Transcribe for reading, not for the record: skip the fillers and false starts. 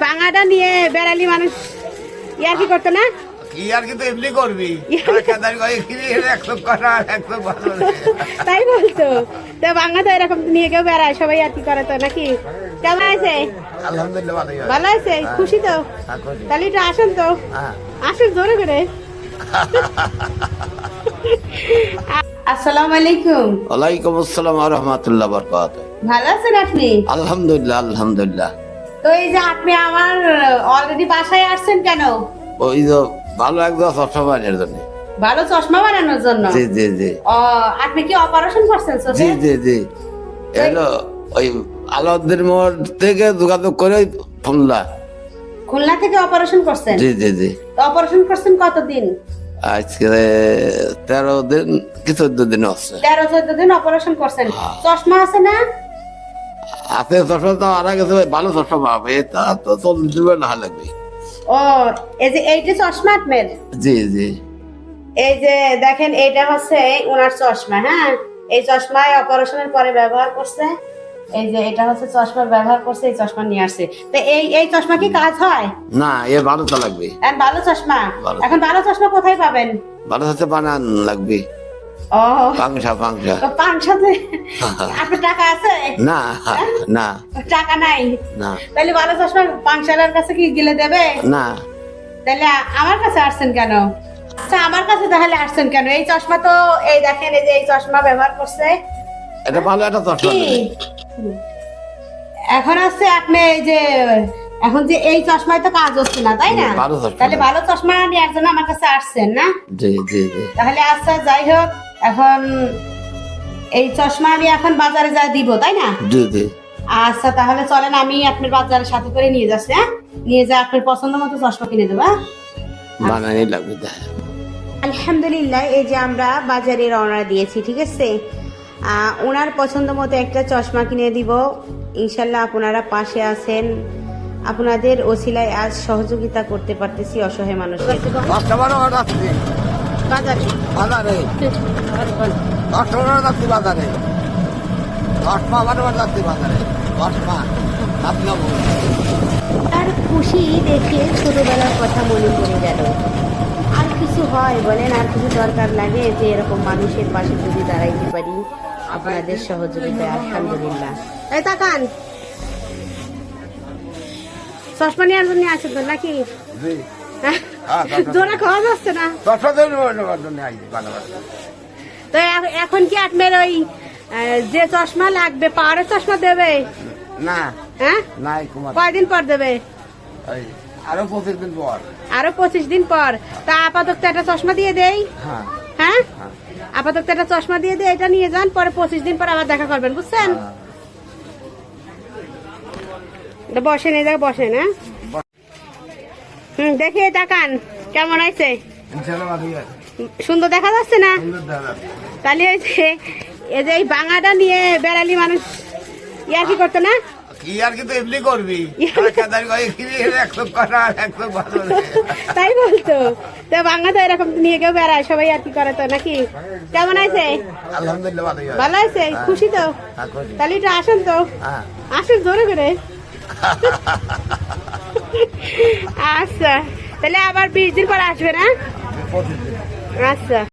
বাঙাটা নিয়ে বেড়ালি মানুষ ইয়ার কি করতো না? ইয়ার কিন্তু এমনি করবি তাই বলতো। তো বাংলা তো এরকম নিয়ে কেউ বেড়ায়, সবাই আর কি করে তো নাকি? কেমন আছে? আলহামদুলিল্লাহ ভালো আছে, খুশি তো? তাহলে একটু আসেন তো, আসেন জোরে করে। আসসালামু আলাইকুম। ওয়ালাইকুম আসসালাম ওয়া রাহমাতুল্লাহি ওয়া বারাকাতুহু। ভালো আছেন আপনি? আলহামদুলিল্লাহ আলহামদুলিল্লাহ। তো এই যে আপনি আমার অলরেডি বাসায় আসছেন কেন? ওই যে ভালো একদম সবসময়ের জন্য। ভালো চশমা বানানোর জন্য? জি জি জি। ও, আপনি কি অপারেশন করছেন চোখে? জি জি জি। এলো ওই আলাউদ্দিন মোড় থেকে যোগাযোগ করে খুলনা থেকে অপারেশন করছেন? জি জি জি। তো অপারেশন করছেন কতদিন? আজকে 13 দিন কি 14 দিন আছে। 13-14 দিন অপারেশন করছেন। চশমা আছে না? হাতে চশমা তো আর গেছে, ভালো চশমা পাবে, এটা তো 40 দিন না লাগবে। ও, এই যে এইটা চশমা আপনার? জি জি। এই যে দেখেন, এইটা হচ্ছে ওনার চশমা। হ্যাঁ, এই চশমায় অপারেশনের পরে ব্যবহার করছে। এই যে এটা হচ্ছে চশমা ব্যবহার করছে, এই চশমা নিয়ে আসছে। তো এই চশমা কি কাজ হয়? না, এ ভালো তো লাগবে। ভালো চশমা। ভালো। এখন ভালো চশমা কোথায় পাবেন? ভালো হচ্ছে বানান লাগবে। ও, পাংশা তো পাংশাতে আপনার টাকা আছে? না না টাকা নাই? না তাহলে ভালো চশমা পাংশালার কাছে কি গেলে দেবে? না। তাহলে আমার কাছে আসছেন কেন? আচ্ছা, আমার কাছে তাহলে আসছেন কেন? এই চশমা তো এই দেখেন, এই যে এই চশমা ব্যবহার করছে। এটা ভালো একটা চশমা কি? দেবে। এখন আছে আপনি এই যে, এখন যে এই চশমায় তো কাজ হচ্ছে না, তাই না? ভালো চশমা। তাহলে ভালো চশমা নেওয়ার জন্য আমার কাছে আসছেন না? জি জি জি। তাহলে আচ্ছা, যাই হোক, এখন এই চশমা আমি এখন বাজারে যা দিব, তাই না? জি জি। আচ্ছা, তাহলে চলেন, আমি আপনার বাজারের সাথে করে নিয়ে যাচ্ছি। হ্যাঁ, নিয়ে যা আপনার পছন্দ মতো চশমা কিনে দেবো। হ্যাঁ, বানানি লাগবে। আলহামদুলিল্লাহ, এই যে আমরা বাজারে রওনা দিয়েছি, ঠিক আছে? ওনার পছন্দ মতো একটা চশমা কিনে দিব। ইনশাল্লাহ আপনারা পাশে আছেন, আপনাদের ওসিলায় আজ সহযোগিতা করতে পারতেছি অসহায় মানুষকে। বাজারে তার খুশি দেখে ছোটবেলার কথা মনে পড়ে গেল। আর কিছু হয় বলেন, আর কিছু দরকার লাগে যে এরকম মানুষের পাশে যদি দাঁড়াইতে পারি আপনাদের সহযোগিতায়? আলহামদুলিল্লাহ। এই তাকান, চশমা নেওয়ার জন্য আছে তো নাকি? জোরে খাওয়া যাচ্ছে না তো। এখন কি আপনার ওই যে চশমা লাগবে, পাওয়ারের চশমা দেবে না? হ্যাঁ, কয়দিন পর দেবে? আরো 25 দিন পর। আরো 25 দিন পর? তা আপাতত একটা চশমা দিয়ে দেই। হ্যাঁ, আপাতত একটা চশমা দিয়ে দেই, এটা নিয়ে যান, পরে 25 দিন পর আবার দেখা করবেন, বুঝছেন? বসেন, এই জায়গায় বসেন। হ্যাঁ, দেখি তাকান কেমন আছে? সুন্দর দেখা যাচ্ছে না? তাহলে এই যে এই বাঙাটা নিয়ে বেড়ালি মানুষ ইয়ার কি করতো না? ইয়ার কিন্তু এমনি করবি তাই বলতো। তো বাংলা তো এরকম নিয়ে কেউ বেড়ায়, সবাই আর কি করে তো নাকি? কেমন আছে? আলহামদুলিল্লাহ ভালো আছে, খুশি তো? তাহলে একটু আসেন তো, আসেন জোরে করে। আচ্ছা, তাহলে আবার 20 দিন পর আসবে না? আচ্ছা।